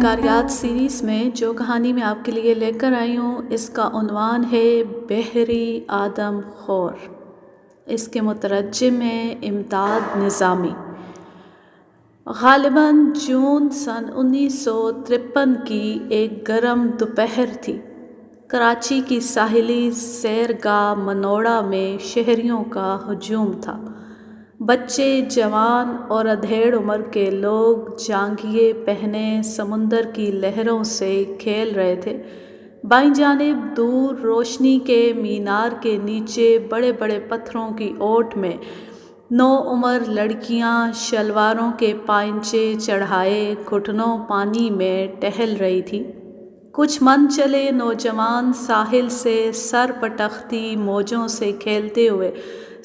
شکاریات series میں جو کہانی میں آپ کے لیے لے کر آئی ہوں اس کا عنوان ہے بحری آدم خور۔ اس کے مترجم ہیں امداد نظامی۔ غالباً جون سن 1953 کی ایک گرم دوپہر تھی۔ کراچی کی ساحلی سیرگاہ منوڑا میں شہریوں کا ہجوم تھا۔ بچے، جوان اور ادھیڑ عمر کے لوگ جانگھیے پہنے سمندر کی لہروں سے کھیل رہے تھے۔ بائیں جانب دور روشنی کے مینار کے نیچے بڑے بڑے پتھروں کی اوٹ میں نوعمر لڑکیاں شلواروں کے پائنچے چڑھائے گھٹنوں پانی میں ٹہل رہی تھیں۔ کچھ من چلے نوجوان ساحل سے سر پٹختی موجوں سے کھیلتے ہوئے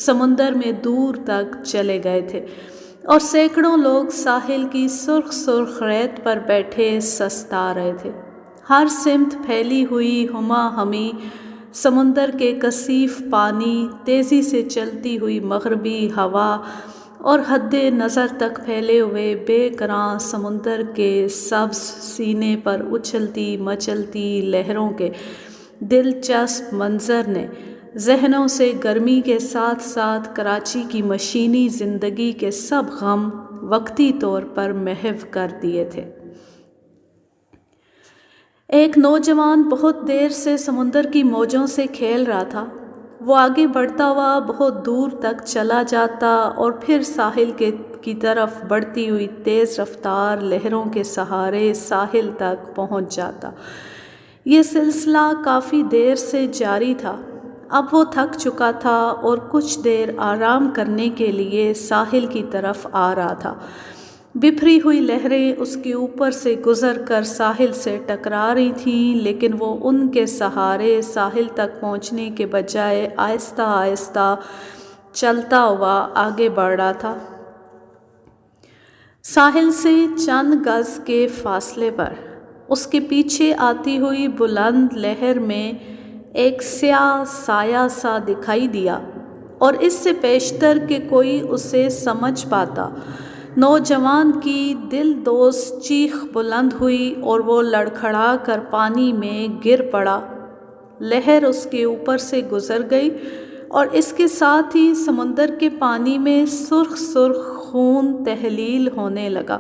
سمندر میں دور تک چلے گئے تھے، اور سینکڑوں لوگ ساحل کی سرخ سرخ ریت پر بیٹھے سستا رہے تھے۔ ہر سمت پھیلی ہوئی ہما ہمی سمندر کے کثیف پانی، تیزی سے چلتی ہوئی مغربی ہوا اور حد نظر تک پھیلے ہوئے بے کراں سمندر کے سبز سینے پر اچھلتی مچلتی لہروں کے دلچسپ منظر نے ذہنوں سے گرمی کے ساتھ ساتھ کراچی کی مشینی زندگی کے سب غم وقتی طور پر محو کر دیے تھے۔ ایک نوجوان بہت دیر سے سمندر کی موجوں سے کھیل رہا تھا۔ وہ آگے بڑھتا ہوا بہت دور تک چلا جاتا اور پھر ساحل کی طرف بڑھتی ہوئی تیز رفتار لہروں کے سہارے ساحل تک پہنچ جاتا۔ یہ سلسلہ کافی دیر سے جاری تھا۔ اب وہ تھک چکا تھا اور کچھ دیر آرام کرنے کے لیے ساحل کی طرف آ رہا تھا۔ بکھری ہوئی لہریں اس کے اوپر سے گزر کر ساحل سے ٹکرا رہی تھیں، لیکن وہ ان کے سہارے ساحل تک پہنچنے کے بجائے آہستہ آہستہ چلتا ہوا آگے بڑھ رہا تھا۔ ساحل سے چند گز کے فاصلے پر اس کے پیچھے آتی ہوئی بلند لہر میں ایک سیاہ سایہ سا دکھائی دیا، اور اس سے پیشتر کہ کوئی اسے سمجھ پاتا، نوجوان کی دل دوز چیخ بلند ہوئی اور وہ لڑکھڑا کر پانی میں گر پڑا۔ لہر اس کے اوپر سے گزر گئی اور اس کے ساتھ ہی سمندر کے پانی میں سرخ سرخ خون تحلیل ہونے لگا۔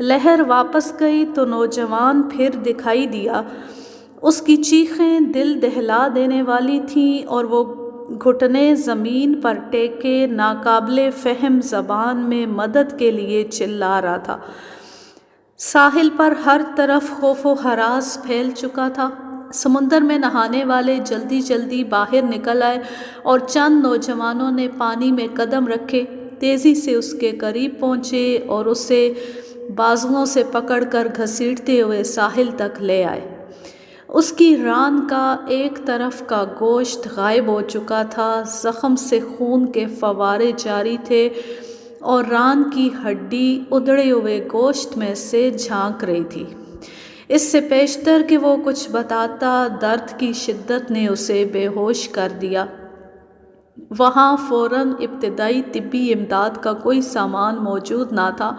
لہر واپس گئی تو نوجوان پھر دکھائی دیا۔ اس کی چیخیں دل دہلا دینے والی تھیں اور وہ گھٹنے زمین پر ٹیکے ناقابل فہم زبان میں مدد کے لیے چلا رہا تھا۔ ساحل پر ہر طرف خوف و ہراس پھیل چکا تھا۔ سمندر میں نہانے والے جلدی جلدی باہر نکل آئے اور چند نوجوانوں نے پانی میں قدم رکھے، تیزی سے اس کے قریب پہنچے اور اسے بازوؤں سے پکڑ کر گھسیٹتے ہوئے ساحل تک لے آئے۔ اس کی ران کا ایک طرف کا گوشت غائب ہو چکا تھا، زخم سے خون کے فوارے جاری تھے اور ران کی ہڈی ادھڑے ہوئے گوشت میں سے جھانک رہی تھی۔ اس سے پیشتر کہ وہ کچھ بتاتا، درد کی شدت نے اسے بے ہوش کر دیا۔ وہاں فوراً ابتدائی طبی امداد کا کوئی سامان موجود نہ تھا۔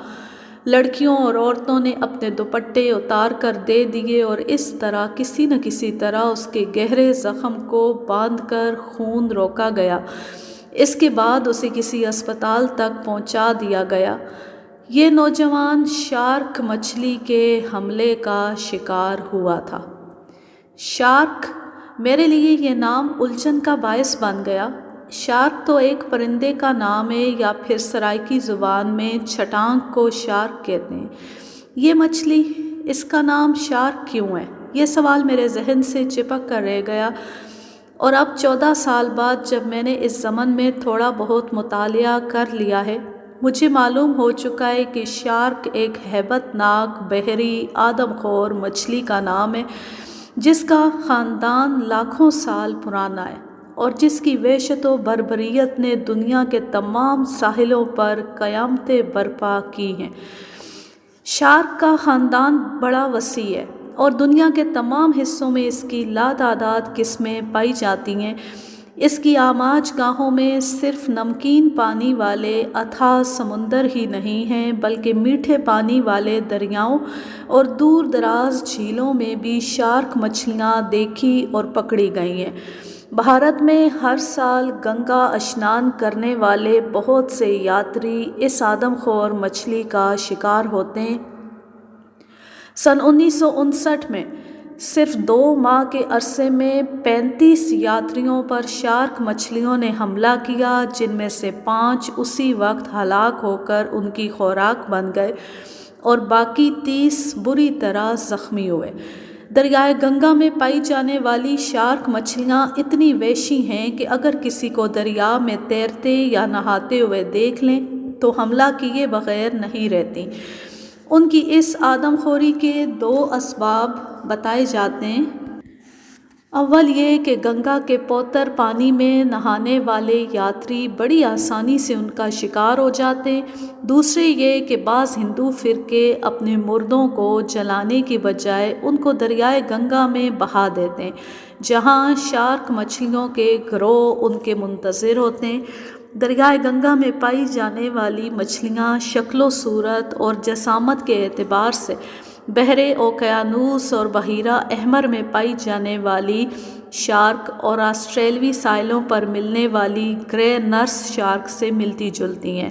لڑکیوں اور عورتوں نے اپنے دوپٹے اتار کر دے دیے اور اس طرح کسی نہ کسی طرح اس کے گہرے زخم کو باندھ کر خون روکا گیا۔ اس کے بعد اسے کسی اسپتال تک پہنچا دیا گیا۔ یہ نوجوان شارک مچھلی کے حملے کا شکار ہوا تھا۔ شارک، میرے لیے یہ نام الجھن کا باعث بن گیا۔ شارک تو ایک پرندے کا نام ہے، یا پھر سرائکی زبان میں چھٹانک کو شارک کہتے ہیں۔ یہ مچھلی، اس کا نام شارک کیوں ہے؟ یہ سوال میرے ذہن سے چپک کر رہ گیا، اور اب 14 سال بعد جب میں نے اس ضمن میں تھوڑا بہت مطالعہ کر لیا ہے، مجھے معلوم ہو چکا ہے کہ شارک ایک ہیبت ناک بحری آدم خور مچھلی کا نام ہے، جس کا خاندان لاکھوں سال پرانا ہے اور جس کی وحشت و بربریت نے دنیا کے تمام ساحلوں پر قیامتیں برپا کی ہیں۔ شارک کا خاندان بڑا وسیع ہے اور دنیا کے تمام حصوں میں اس کی لاتعداد قسمیں پائی جاتی ہیں۔ اس کی آماج گاہوں میں صرف نمکین پانی والے اتھاہ سمندر ہی نہیں ہیں بلکہ میٹھے پانی والے دریاؤں اور دور دراز جھیلوں میں بھی شارک مچھلیاں دیکھی اور پکڑی گئی ہیں۔ بھارت میں ہر سال گنگا اشنان کرنے والے بہت سے یاتری اس آدم خور مچھلی کا شکار ہوتے ہیں۔ سن 1959 میں صرف 2 ماہ کے عرصے میں 35 یاتریوں پر شارک مچھلیوں نے حملہ کیا، جن میں سے 5 اسی وقت ہلاک ہو کر ان کی خوراک بن گئے اور باقی 30 بری طرح زخمی ہوئے۔ دریائے گنگا میں پائی جانے والی شارک مچھلیاں اتنی وحشی ہیں کہ اگر کسی کو دریا میں تیرتے یا نہاتے ہوئے دیکھ لیں تو حملہ کیے بغیر نہیں رہتی۔ ان کی اس آدم خوری کے 2 اسباب بتائے جاتے ہیں۔ اول یہ کہ گنگا کے پوتر پانی میں نہانے والے یاتری بڑی آسانی سے ان کا شکار ہو جاتے ہیں۔ دوسرے یہ کہ بعض ہندو فرقے اپنے مردوں کو جلانے کی بجائے ان کو دریائے گنگا میں بہا دیتے ہیں، جہاں شارک مچھلیوں کے گروہ ان کے منتظر ہوتے ہیں۔ دریائے گنگا میں پائی جانے والی مچھلیاں شکل و صورت اور جسامت کے اعتبار سے بحرِ اوقیانوس اور بحیرہ احمر میں پائی جانے والی شارک اور آسٹریلوی ساحلوں پر ملنے والی گرے نرس شارک سے ملتی جلتی ہیں۔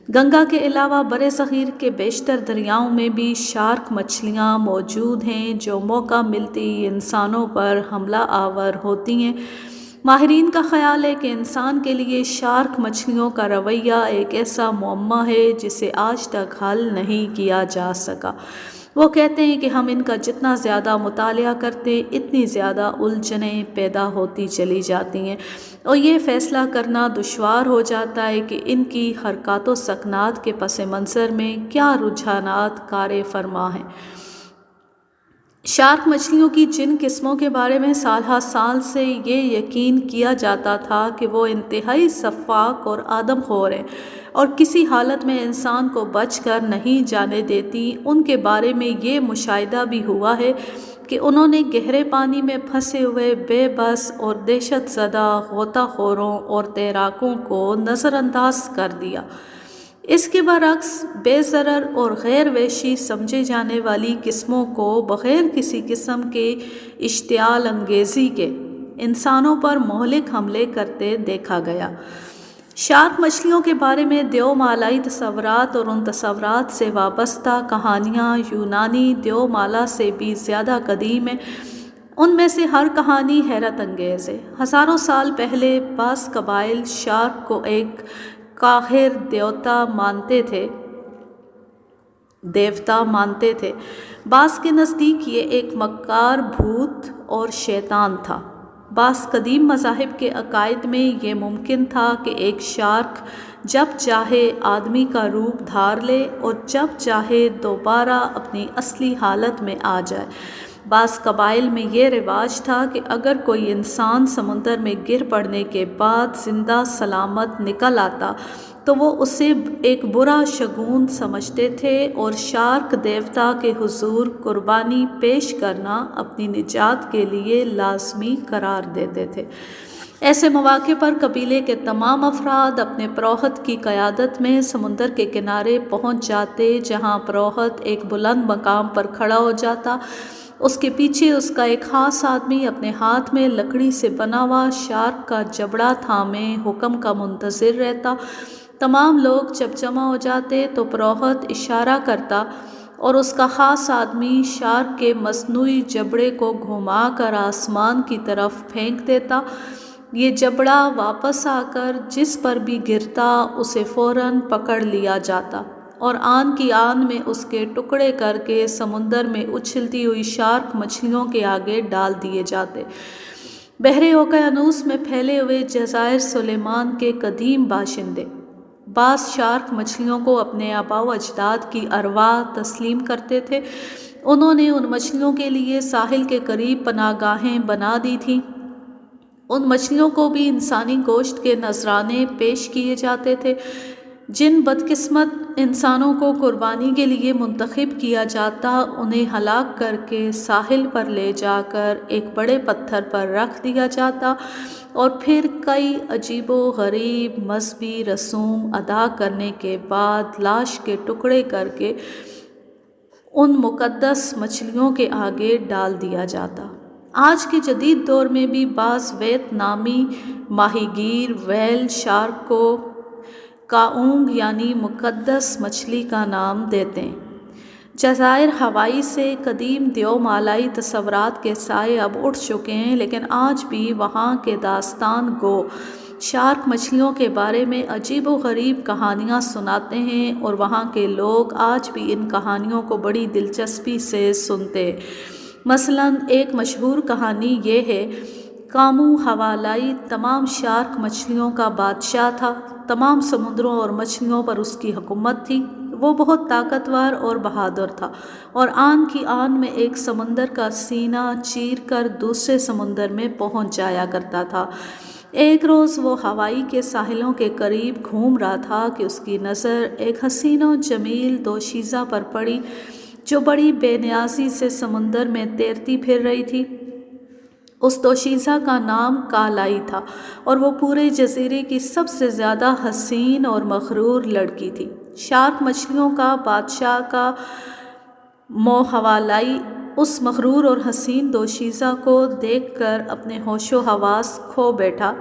گنگا کے علاوہ برصغیر کے بیشتر دریاؤں میں بھی شارک مچھلیاں موجود ہیں جو موقع ملتی انسانوں پر حملہ آور ہوتی ہیں۔ ماہرین کا خیال ہے کہ انسان کے لیے شارک مچھلیوں کا رویہ ایک ایسا معمہ ہے جسے آج تک حل نہیں کیا جا سکا۔ وہ کہتے ہیں کہ ہم ان کا جتنا زیادہ مطالعہ کرتے اتنی زیادہ الجھنیں پیدا ہوتی چلی جاتی ہیں اور یہ فیصلہ کرنا دشوار ہو جاتا ہے کہ ان کی حرکات و سکنات کے پس منظر میں کیا رجحانات کار فرما ہیں۔ شارک مچھلیوں کی جن قسموں کے بارے میں سال ہر سال سے یہ یقین کیا جاتا تھا کہ وہ انتہائی شفاق اور آدم خور ہیں اور کسی حالت میں انسان کو بچ کر نہیں جانے دیتی، ان کے بارے میں یہ مشاہدہ بھی ہوا ہے کہ انہوں نے گہرے پانی میں پھنسے ہوئے بے بس اور دہشت زدہ غوطہ خوروں اور تیراکوں کو نظر انداز کر دیا۔ اس کے برعکس بے ضرر اور غیر وحشی سمجھے جانے والی قسموں کو بغیر کسی قسم کے اشتعال انگیزی کے انسانوں پر مہلک حملے کرتے دیکھا گیا۔ شارک مچھلیوں کے بارے میں دیومالائی تصورات اور ان تصورات سے وابستہ کہانیاں یونانی دیومالا سے بھی زیادہ قدیم ہیں۔ ان میں سے ہر کہانی حیرت انگیز ہے۔ ہزاروں سال پہلے بعض قبائل شارک کو ایک قاہر دیوتا مانتے تھے۔ بعض کے نزدیک یہ ایک مکار بھوت اور شیطان تھا۔ بعض قدیم مذاہب کے عقائد میں یہ ممکن تھا کہ ایک شارک جب چاہے آدمی کا روپ دھار لے اور جب چاہے دوبارہ اپنی اصلی حالت میں آ جائے۔ بعض قبائل میں یہ رواج تھا کہ اگر کوئی انسان سمندر میں گر پڑنے کے بعد زندہ سلامت نکل آتا تو وہ اسے ایک برا شگون سمجھتے تھے اور شارک دیوتا کے حضور قربانی پیش کرنا اپنی نجات کے لیے لازمی قرار دیتے تھے۔ ایسے مواقع پر قبیلے کے تمام افراد اپنے پروہت کی قیادت میں سمندر کے کنارے پہنچ جاتے، جہاں پروہت ایک بلند مقام پر کھڑا ہو جاتا۔ اس کے پیچھے اس کا ایک خاص آدمی اپنے ہاتھ میں لکڑی سے بنا ہوا شارک کا جبڑا تھامے حکم کا منتظر رہتا۔ تمام لوگ جب جمع ہو جاتے تو پروہت اشارہ کرتا اور اس کا خاص آدمی شارک کے مصنوعی جبڑے کو گھما کر آسمان کی طرف پھینک دیتا۔ یہ جبڑا واپس آ کر جس پر بھی گرتا اسے فوراً پکڑ لیا جاتا اور آن کی آن میں اس کے ٹکڑے کر کے سمندر میں اچھلتی ہوئی شارک مچھلیوں کے آگے ڈال دیے جاتے۔ بحرِ اوقیانوس میں پھیلے ہوئے جزائر سلیمان کے قدیم باشندے بعض شارک مچھلیوں کو اپنے آباء و اجداد کی ارواح تسلیم کرتے تھے۔ انہوں نے ان مچھلیوں کے لیے ساحل کے قریب پناہ گاہیں بنا دی تھیں۔ ان مچھلیوں کو بھی انسانی گوشت کے نذرانے پیش کیے جاتے تھے۔ جن بدقسمت انسانوں کو قربانی کے لیے منتخب کیا جاتا، انہیں ہلاک کر کے ساحل پر لے جا کر ایک بڑے پتھر پر رکھ دیا جاتا اور پھر کئی عجیب و غریب مذہبی رسوم ادا کرنے کے بعد لاش کے ٹکڑے کر کے ان مقدس مچھلیوں کے آگے ڈال دیا جاتا۔ آج کے جدید دور میں بھی بعض ویتنامی ماہی گیر ویل شارک کو کاؤنگ یعنی مقدس مچھلی کا نام دیتے ہیں۔ جزائر ہوائی سے قدیم دیومالائی تصورات کے سائے اب اٹھ چکے ہیں، لیکن آج بھی وہاں کے داستان گو شارک مچھلیوں کے بارے میں عجیب و غریب کہانیاں سناتے ہیں اور وہاں کے لوگ آج بھی ان کہانیوں کو بڑی دلچسپی سے سنتے ہیں۔ مثلاً ایک مشہور کہانی یہ ہے، کامو حوالائی تمام شارک مچھلیوں کا بادشاہ تھا، تمام سمندروں اور مچھلیوں پر اس کی حکومت تھی۔ وہ بہت طاقتور اور بہادر تھا اور آن کی آن میں ایک سمندر کا سینہ چیر کر دوسرے سمندر میں پہنچ جایا کرتا تھا۔ ایک روز وہ ہوائی کے ساحلوں کے قریب گھوم رہا تھا کہ اس کی نظر ایک حسین و جمیل دوشیزہ پر پڑی جو بڑی بے نیازی سے سمندر میں تیرتی پھر رہی تھی۔ اس دوشیزہ کا نام کالائی تھا اور وہ پورے جزیرے کی سب سے زیادہ حسین اور مغرور لڑکی تھی۔ شارک مچھلیوں کا بادشاہ کا موحوالائی اس مغرور اور حسین دوشیزہ کو دیکھ کر اپنے ہوش و حواس کھو بیٹھا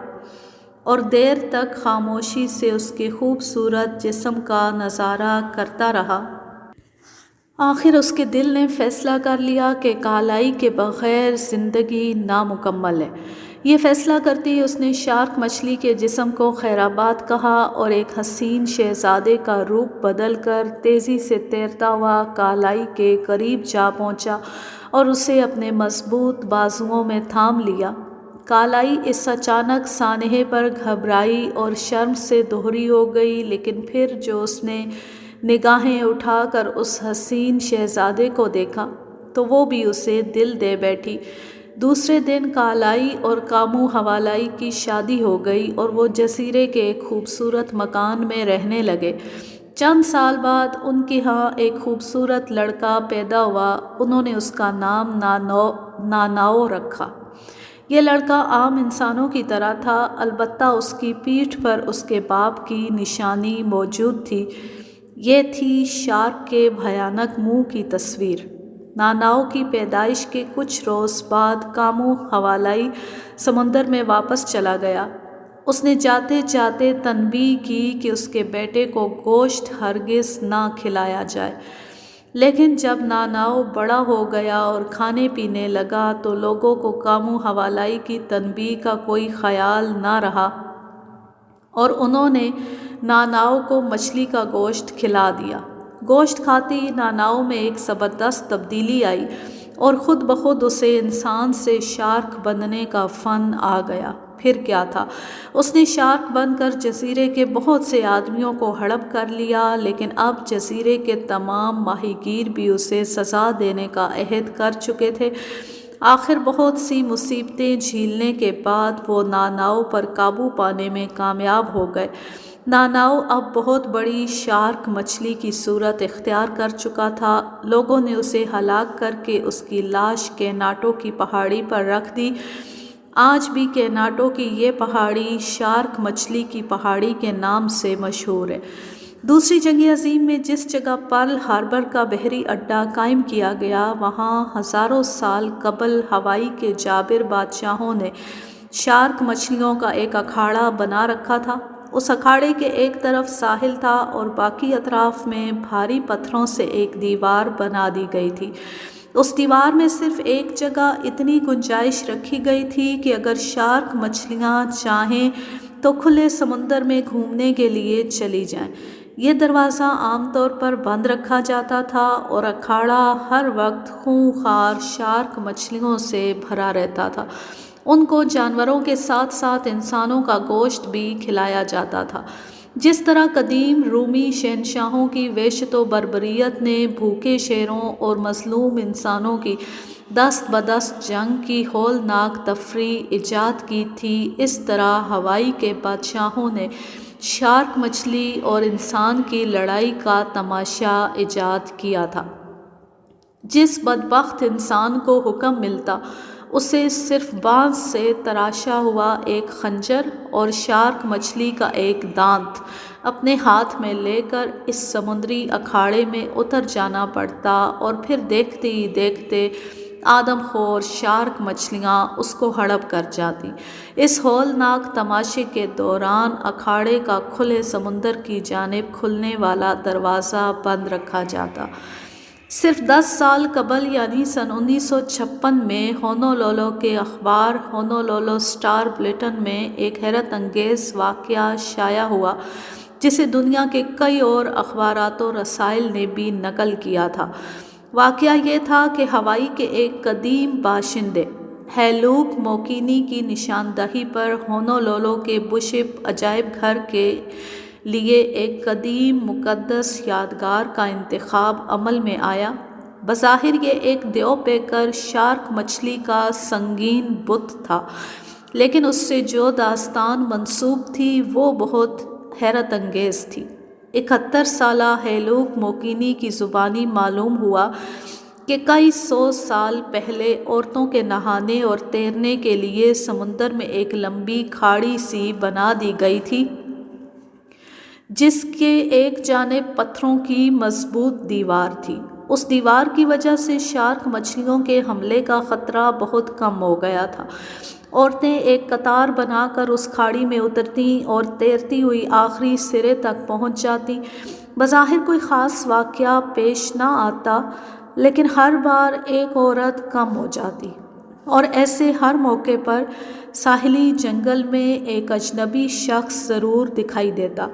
اور دیر تک خاموشی سے اس کے خوبصورت جسم کا نظارہ کرتا رہا۔ آخر اس کے دل نے فیصلہ کر لیا کہ کالائی کے بغیر زندگی نامکمل ہے۔ یہ فیصلہ کرتی اس نے شارک مچھلی کے جسم کو خیرآباد کہا اور ایک حسین شہزادے کا روپ بدل کر تیزی سے تیرتا ہوا کالائی کے قریب جا پہنچا اور اسے اپنے مضبوط بازوؤں میں تھام لیا۔ کالائی اس اچانک سانحے پر گھبرائی اور شرم سے دوہری ہو گئی، لیکن پھر جو اس نے نگاہیں اٹھا کر اس حسین شہزادے کو دیکھا تو وہ بھی اسے دل دے بیٹھی۔ دوسرے دن کالائی اور کامو حوالائی کی شادی ہو گئی اور وہ جزیرے کے ایک خوبصورت مکان میں رہنے لگے۔ چند سال بعد ان کے ہاں ایک خوبصورت لڑکا پیدا ہوا، انہوں نے اس کا نام ناناؤ رکھا۔ یہ لڑکا عام انسانوں کی طرح تھا، البتہ اس کی پیٹھ پر اس کے باپ کی نشانی موجود تھی، یہ تھی شارک کے بھیانک منہ کی تصویر۔ ناناؤ کی پیدائش کے کچھ روز بعد کامو حوالائی سمندر میں واپس چلا گیا۔ اس نے جاتے جاتے تنبیہ کی کہ اس کے بیٹے کو گوشت ہرگز نہ کھلایا جائے، لیکن جب ناناؤ بڑا ہو گیا اور کھانے پینے لگا تو لوگوں کو کامو حوالائی کی تنبیہ کا کوئی خیال نہ رہا اور انہوں نے ناناؤ کو مچھلی کا گوشت کھلا دیا۔ گوشت کھاتی ناناؤ میں ایک زبردست تبدیلی آئی اور خود بخود اسے انسان سے شارک بننے کا فن آ گیا۔ پھر کیا تھا، اس نے شارک بن کر جزیرے کے بہت سے آدمیوں کو ہڑپ کر لیا، لیکن اب جزیرے کے تمام ماہی گیر بھی اسے سزا دینے کا عہد کر چکے تھے۔ آخر بہت سی مصیبتیں جھیلنے کے بعد وہ ناناؤ پر قابو پانے میں کامیاب ہو گئے۔ ناناؤ اب بہت بڑی شارک مچھلی کی صورت اختیار کر چکا تھا۔ لوگوں نے اسے ہلاک کر کے اس کی لاش کیناٹو کی پہاڑی پر رکھ دی۔ آج بھی کیناٹو کی یہ پہاڑی شارک مچھلی کی پہاڑی کے نام سے مشہور ہے۔ دوسری جنگ عظیم میں جس جگہ پرل ہاربر کا بحری اڈہ قائم کیا گیا، وہاں ہزاروں سال قبل ہوائی کے جابر بادشاہوں نے شارک مچھلیوں کا ایک اکھاڑا بنا رکھا تھا۔ اس اکھاڑے کے ایک طرف ساحل تھا اور باقی اطراف میں بھاری پتھروں سے ایک دیوار بنا دی گئی تھی۔ اس دیوار میں صرف ایک جگہ اتنی گنجائش رکھی گئی تھی کہ اگر شارک مچھلیاں چاہیں تو کھلے سمندر میں گھومنے کے لیے چلی جائیں۔ یہ دروازہ عام طور پر بند رکھا جاتا تھا اور اکھاڑا ہر وقت خونخوار شارک مچھلیوں سے بھرا رہتا تھا۔ ان کو جانوروں کے ساتھ ساتھ انسانوں کا گوشت بھی کھلایا جاتا تھا۔ جس طرح قدیم رومی شہنشاہوں کی وحشت و بربریت نے بھوکے شیروں اور مظلوم انسانوں کی دست بدست جنگ کی ہولناک تفریح ایجاد کی تھی، اس طرح ہوائی کے بادشاہوں نے شارک مچھلی اور انسان کی لڑائی کا تماشا ایجاد کیا تھا۔ جس بدبخت انسان کو حکم ملتا اسے صرف بانس سے تراشا ہوا ایک خنجر اور شارک مچھلی کا ایک دانت اپنے ہاتھ میں لے کر اس سمندری اکھاڑے میں اتر جانا پڑتا، اور پھر دیکھتے ہی دیکھتے آدم خور شارک مچھلیاں اس کو ہڑپ کر جاتی۔ اس ہولناک تماشے کے دوران اکھاڑے کا کھلے سمندر کی جانب کھلنے والا دروازہ بند رکھا جاتا۔ صرف 10 سال قبل یعنی سن 1956 میں ہونولولو کے اخبار ہونولولو اسٹار بلیٹن میں ایک حیرت انگیز واقعہ شائع ہوا جسے دنیا کے کئی اور اخبارات و رسائل نے بھی نقل کیا تھا۔ واقعہ یہ تھا کہ ہوائی کے ایک قدیم باشندے ہیلوک موکینی کی نشاندہی پر ہونولولو کے بشپ عجائب گھر کے لیے ایک قدیم مقدس یادگار کا انتخاب عمل میں آیا۔ بظاہر یہ ایک دیو پیکر شارک مچھلی کا سنگین بت تھا، لیکن اس سے جو داستان منسوب تھی وہ بہت حیرت انگیز تھی۔ 71 سالہ ہیلوک موکینی کی زبانی معلوم ہوا کہ کئی 100 سال پہلے عورتوں کے نہانے اور تیرنے کے لیے سمندر میں ایک لمبی کھاڑی سی بنا دی گئی تھی، جس کے ایک جانب پتھروں کی مضبوط دیوار تھی۔ اس دیوار کی وجہ سے شارک مچھلیوں کے حملے کا خطرہ بہت کم ہو گیا تھا۔ عورتیں ایک قطار بنا کر اس کھاڑی میں اترتیں اور تیرتی ہوئی آخری سرے تک پہنچ جاتیں۔ بظاہر کوئی خاص واقعہ پیش نہ آتا، لیکن ہر بار ایک عورت کم ہو جاتی، اور ایسے ہر موقع پر ساحلی جنگل میں ایک اجنبی شخص ضرور دکھائی دیتا۔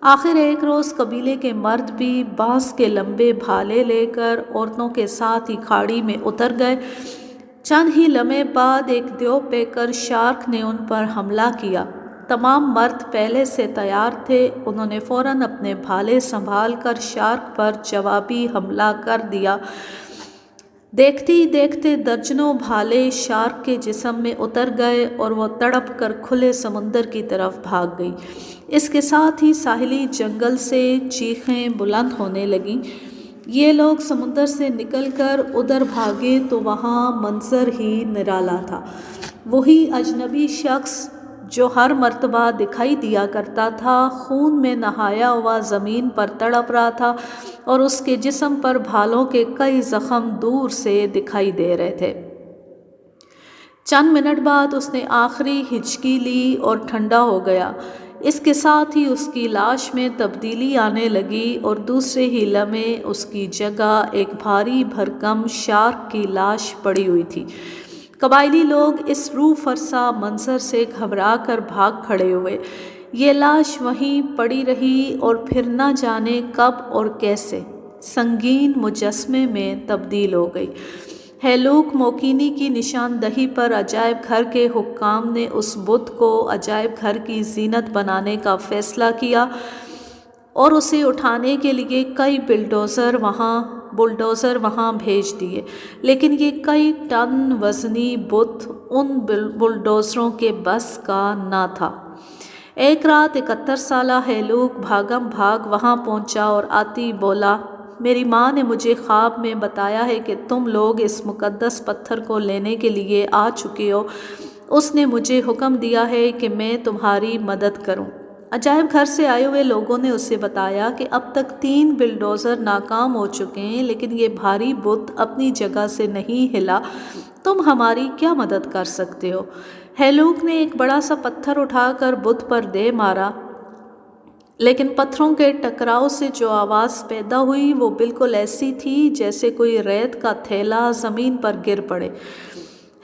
آخر ایک روز قبیلے کے مرد بھی بانس کے لمبے بھالے لے کر عورتوں کے ساتھ ہی کھاڑی میں اتر گئے۔ چند ہی لمحے بعد ایک دیو پیکر شارک نے ان پر حملہ کیا۔ تمام مرد پہلے سے تیار تھے، انہوں نے فوراً اپنے بھالے سنبھال کر شارک پر جوابی حملہ کر دیا۔ دیکھتے ہی دیکھتے درجنوں بھالے شارک کے جسم میں اتر گئے اور وہ تڑپ کر کھلے سمندر کی طرف بھاگ گئی۔ اس کے ساتھ ہی ساحلی جنگل سے چیخیں بلند ہونے لگیں۔ یہ لوگ سمندر سے نکل کر ادھر بھاگے تو وہاں منظر ہی نرالا تھا۔ وہی اجنبی شخص جو ہر مرتبہ دکھائی دیا کرتا تھا خون میں نہایا ہوا زمین پر تڑپ رہا تھا، اور اس کے جسم پر بھالوں کے کئی زخم دور سے دکھائی دے رہے تھے۔ چند منٹ بعد اس نے آخری ہچکی لی اور ٹھنڈا ہو گیا۔ اس کے ساتھ ہی اس کی لاش میں تبدیلی آنے لگی، اور دوسرے ہی لمحے اس کی جگہ ایک بھاری بھرکم شارک کی لاش پڑی ہوئی تھی۔ قبائلی لوگ اس روح فرسا منظر سے گھبرا کر بھاگ کھڑے ہوئے۔ یہ لاش وہیں پڑی رہی اور پھر نہ جانے کب اور کیسے سنگین مجسمے میں تبدیل ہو گئی۔ ہیلوک موکینی کی نشاندہی پر عجائب گھر کے حکام نے اس بت کو عجائب گھر کی زینت بنانے کا فیصلہ کیا، اور اسے اٹھانے کے لیے کئی بلڈوزر وہاں بھیج دیے، لیکن یہ کئی ٹن وزنی بت ان بلڈوزروں کے بس کا نہ تھا۔ ایک رات 71 سالہ ہیلوک بھاگم بھاگ وہاں پہنچا اور آتی بولا، میری ماں نے مجھے خواب میں بتایا ہے کہ تم لوگ اس مقدس پتھر کو لینے کے لیے آ چکے ہو۔ اس نے مجھے حکم دیا ہے کہ میں تمہاری مدد کروں۔ عجائب گھر سے آئے ہوئے لوگوں نے اسے بتایا کہ اب تک 3 بلڈوزر ناکام ہو چکے ہیں، لیکن یہ بھاری بت اپنی جگہ سے نہیں ہلا۔ تم ہماری کیا مدد کر سکتے ہو؟ ہیلوک نے ایک بڑا سا پتھر اٹھا کر بت پر دے مارا، لیکن پتھروں کے ٹکراؤ سے جو آواز پیدا ہوئی وہ بالکل ایسی تھی جیسے کوئی ریت کا تھیلا زمین پر گر پڑے۔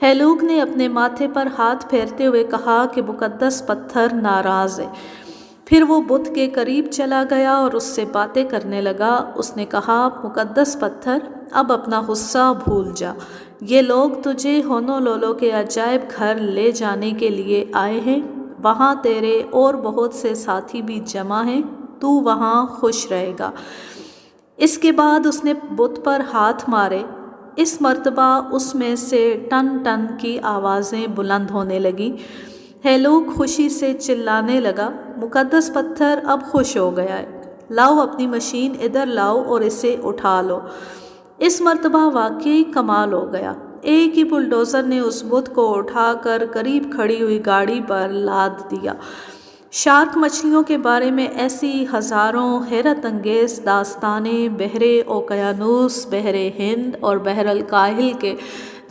ہیلوک نے اپنے ماتھے پر ہاتھ پھیرتے ہوئے کہا کہ مقدس پتھر ناراض ہے۔ پھر وہ بت کے قریب چلا گیا اور اس سے باتیں کرنے لگا۔ اس نے کہا، مقدس پتھر، اب اپنا غصہ بھول جا۔ یہ لوگ تجھے ہونولولو کے عجائب گھر لے جانے کے لیے آئے ہیں۔ وہاں تیرے اور بہت سے ساتھی بھی جمع ہیں، تو وہاں خوش رہے گا۔ اس کے بعد اس نے بت پر ہاتھ مارے۔ اس مرتبہ اس میں سے ٹن ٹن کی آوازیں بلند ہونے لگیں۔ ہیلوک خوشی سے چلانے لگا، مقدس پتھر اب خوش ہو گیا ہے، لاؤ اپنی مشین ادھر لاؤ اور اسے اٹھا لو۔ اس مرتبہ واقعی کمال ہو گیا، ایک ہی بلڈوزر نے اس بت کو اٹھا کر قریب کھڑی ہوئی گاڑی پر لاد دیا۔ شارک مچھلیوں کے بارے میں ایسی ہزاروں حیرت انگیز داستانیں بحر اوقیانوس، بحر ہند اور بحر الکاہل کے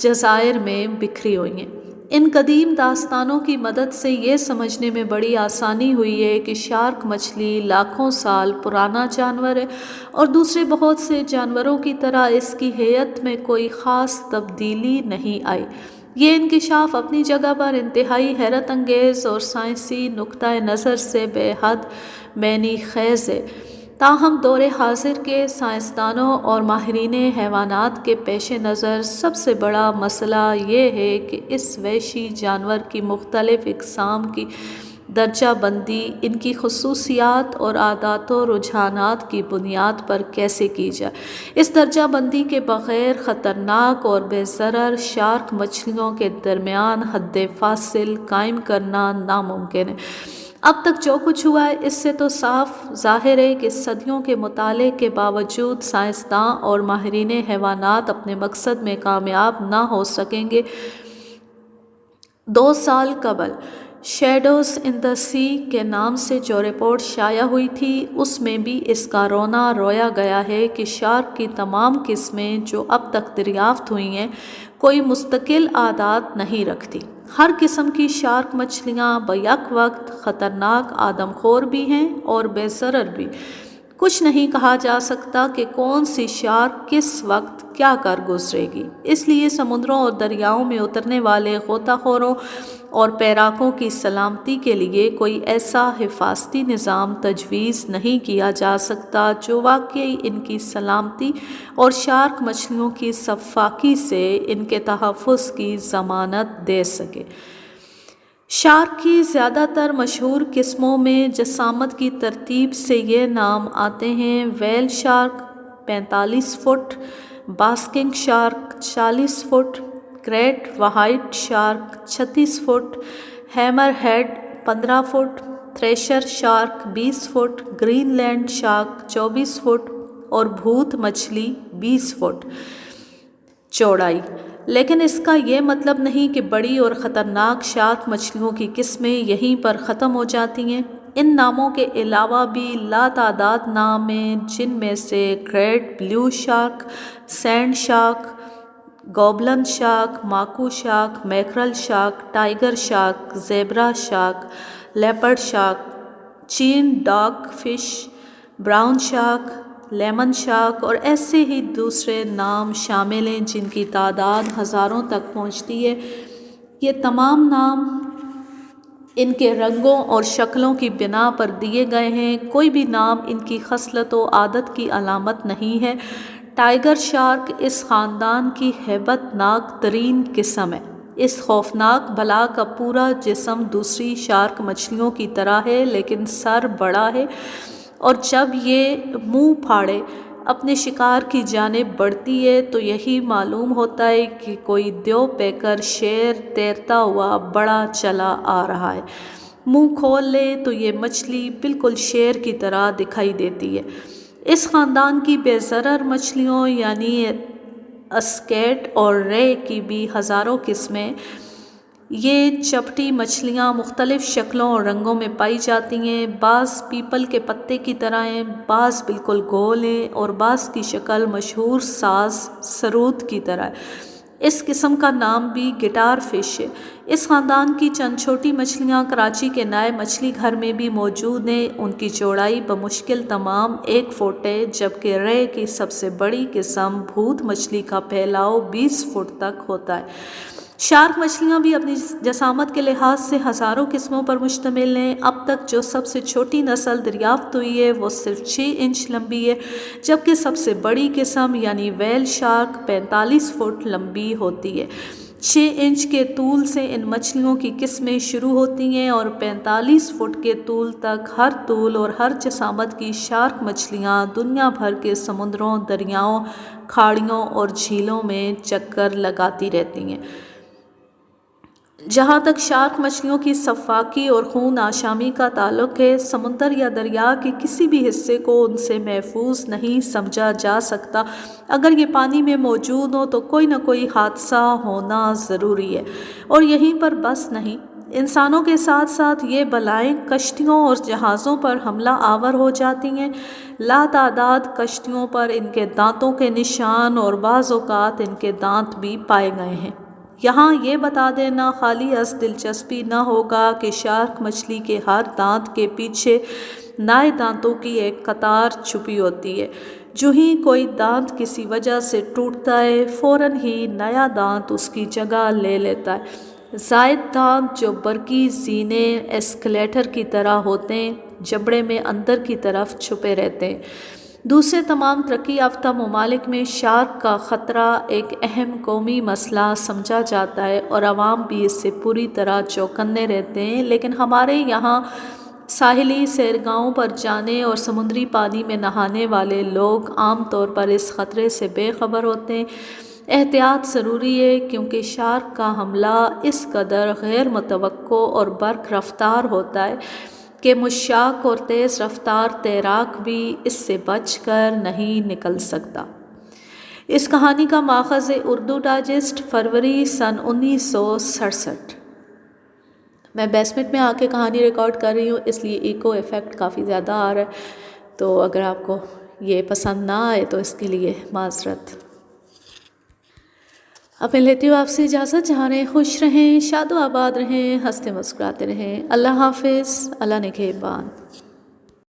جزائر میں بکھری ہوئی ہیں۔ ان قدیم داستانوں کی مدد سے یہ سمجھنے میں بڑی آسانی ہوئی ہے کہ شارک مچھلی لاکھوں سال پرانا جانور ہے اور دوسرے بہت سے جانوروں کی طرح اس کی ہیئت میں کوئی خاص تبدیلی نہیں آئی۔ یہ انکشاف اپنی جگہ پر انتہائی حیرت انگیز اور سائنسی نقطۂ نظر سے بے حد معنی خیز ہے، تاہم دور حاضر کے سائنسدانوں اور ماہرین حیوانات کے پیش نظر سب سے بڑا مسئلہ یہ ہے کہ اس وحشی جانور کی مختلف اقسام کی درجہ بندی ان کی خصوصیات اور عادات و رجحانات کی بنیاد پر کیسے کی جائے۔ اس درجہ بندی کے بغیر خطرناک اور بے ضرر شارک مچھلیوں کے درمیان حد فاصل قائم کرنا ناممکن ہے۔ اب تک جو کچھ ہوا ہے اس سے تو صاف ظاہر ہے کہ صدیوں کے مطالعے کے باوجود سائنسداں اور ماہرین حیوانات اپنے مقصد میں کامیاب نہ ہو سکیں گے۔ 2 سال قبل شیڈوز ان دی سی کے نام سے جو رپورٹ شائع ہوئی تھی اس میں بھی اس کا رونا رویا گیا ہے کہ شارک کی تمام قسمیں جو اب تک دریافت ہوئی ہیں کوئی مستقل عادات نہیں رکھتی۔ ہر قسم کی شارک مچھلیاں بیک وقت خطرناک آدم خور بھی ہیں اور بے ضرر بھی۔ کچھ نہیں کہا جا سکتا کہ کون سی شارک کس وقت کیا کر گزرے گی، اس لیے سمندروں اور دریاؤں میں اترنے والے غوطہ خوروں اور پیراکوں کی سلامتی کے لیے کوئی ایسا حفاظتی نظام تجویز نہیں کیا جا سکتا جو واقعی ان کی سلامتی اور شارک مچھلیوں کی سفاکی سے ان کے تحفظ کی ضمانت دے سکے۔ شارک کی زیادہ تر مشہور قسموں میں جسامت کی ترتیب سے یہ نام آتے ہیں: whale shark 45 foot, basking shark 40 foot, great white shark 36 foot, hammerhead 15 foot, thresher shark 20 foot, Greenland shark 24 foot اور بھوت مچھلی 20 فٹ چوڑائی۔ لیکن اس کا یہ مطلب نہیں کہ بڑی اور خطرناک شارک مچھلیوں کی قسمیں یہیں پر ختم ہو جاتی ہیں۔ ان ناموں کے علاوہ بھی لاتعداد نام ہیں جن میں سے great blue shark, sand shark, goblin shark, mako shark, mackerel shark, tiger shark, zebra shark, leopard shark, chain dogfish, brown shark, lemon shark اور ایسے ہی دوسرے نام شامل ہیں جن کی تعداد ہزاروں تک پہنچتی ہے۔ یہ تمام نام ان کے رنگوں اور شکلوں کی بنا پر دیے گئے ہیں، کوئی بھی نام ان کی خصلت و عادت کی علامت نہیں ہے۔ ٹائیگر شارک اس خاندان کی ہیبت ناک ترین قسم ہے۔ اس خوفناک بلا کا پورا جسم دوسری شارک مچھلیوں کی طرح ہے لیکن سر بڑا ہے، اور جب یہ منہ پھاڑے اپنے شکار کی جانب بڑھتی ہے تو یہی معلوم ہوتا ہے کہ کوئی دیو پیکر شیر تیرتا ہوا بڑا چلا آ رہا ہے۔ منہ کھول لے تو یہ مچھلی بالکل شیر کی طرح دکھائی دیتی ہے۔ اس خاندان کی بے ضرر مچھلیوں یعنی اسکیٹ اور رے کی بھی ہزاروں قسمیں۔ یہ چپٹی مچھلیاں مختلف شکلوں اور رنگوں میں پائی جاتی ہیں، بعض پیپل کے پتے کی طرح ہیں، بعض بالکل گول ہیں اور بعض کی شکل مشہور ساز سرود کی طرح ہے۔ اس قسم کا نام بھی گٹار فش ہے۔ اس خاندان کی چند چھوٹی مچھلیاں کراچی کے نئے مچھلی گھر میں بھی موجود ہیں۔ ان کی چوڑائی بمشکل تمام 1 فٹ ہے، جبکہ رے کی سب سے بڑی قسم بھوت مچھلی کا پھیلاؤ 20 فٹ تک ہوتا ہے۔ شارک مچھلیاں بھی اپنی جسامت کے لحاظ سے ہزاروں قسموں پر مشتمل ہیں۔ اب تک جو سب سے چھوٹی نسل دریافت ہوئی ہے وہ صرف 6 انچ لمبی ہے، جبکہ سب سے بڑی قسم یعنی ویل شارک 45 فٹ لمبی ہوتی ہے۔ 6 انچ کے طول سے ان مچھلیوں کی قسمیں شروع ہوتی ہیں اور 45 فٹ کے طول تک ہر طول اور ہر جسامت کی شارک مچھلیاں دنیا بھر کے سمندروں، دریاؤں، کھاڑیوں اور جھیلوں میں چکر لگاتی رہتی ہیں۔ جہاں تک شارک مچھلیوں کی صفاقی اور خون آشامی کا تعلق ہے، سمندر یا دریا کے کسی بھی حصے کو ان سے محفوظ نہیں سمجھا جا سکتا۔ اگر یہ پانی میں موجود ہو تو کوئی نہ کوئی حادثہ ہونا ضروری ہے، اور یہیں پر بس نہیں، انسانوں کے ساتھ ساتھ یہ بلائیں کشتیوں اور جہازوں پر حملہ آور ہو جاتی ہیں۔ لاتعداد کشتیوں پر ان کے دانتوں کے نشان اور بعض اوقات ان کے دانت بھی پائے گئے ہیں۔ یہاں یہ بتا دینا خالی از دلچسپی نہ ہوگا کہ شارک مچھلی کے ہر دانت کے پیچھے نئے دانتوں کی ایک قطار چھپی ہوتی ہے۔ جو ہی کوئی دانت کسی وجہ سے ٹوٹتا ہے، فوراً ہی نیا دانت اس کی جگہ لے لیتا ہے۔ زائد دانت جو برقی زینے ایسکلیٹر کی طرح ہوتے ہیں، جبڑے میں اندر کی طرف چھپے رہتے ہیں۔ دوسرے تمام ترقی یافتہ ممالک میں شارک کا خطرہ ایک اہم قومی مسئلہ سمجھا جاتا ہے اور عوام بھی اس سے پوری طرح چوکنے رہتے ہیں، لیکن ہمارے یہاں ساحلی سیرگاہوں پر جانے اور سمندری پانی میں نہانے والے لوگ عام طور پر اس خطرے سے بے خبر ہوتے ہیں۔ احتیاط ضروری ہے، کیونکہ شارک کا حملہ اس قدر غیر متوقع اور برق رفتار ہوتا ہے کہ مشاک اور تیز رفتار تیراک بھی اس سے بچ کر نہیں نکل سکتا۔ اس کہانی کا ماخذ ہے اردو ڈائجسٹ، فروری سن 1967۔ میں بیسمنٹ میں آ کے کہانی ریکارڈ کر رہی ہوں، اس لیے ایکو ایفیکٹ کافی زیادہ آ رہا ہے، تو اگر آپ کو یہ پسند نہ آئے تو اس کے لیے معذرت۔ اب میں لیتی ہوں آپ سے اجازت، جہاں رہیں خوش رہیں، شاد و آباد رہیں، ہنستے مسکراتے رہیں۔ اللہ حافظ، اللہ نگہبان۔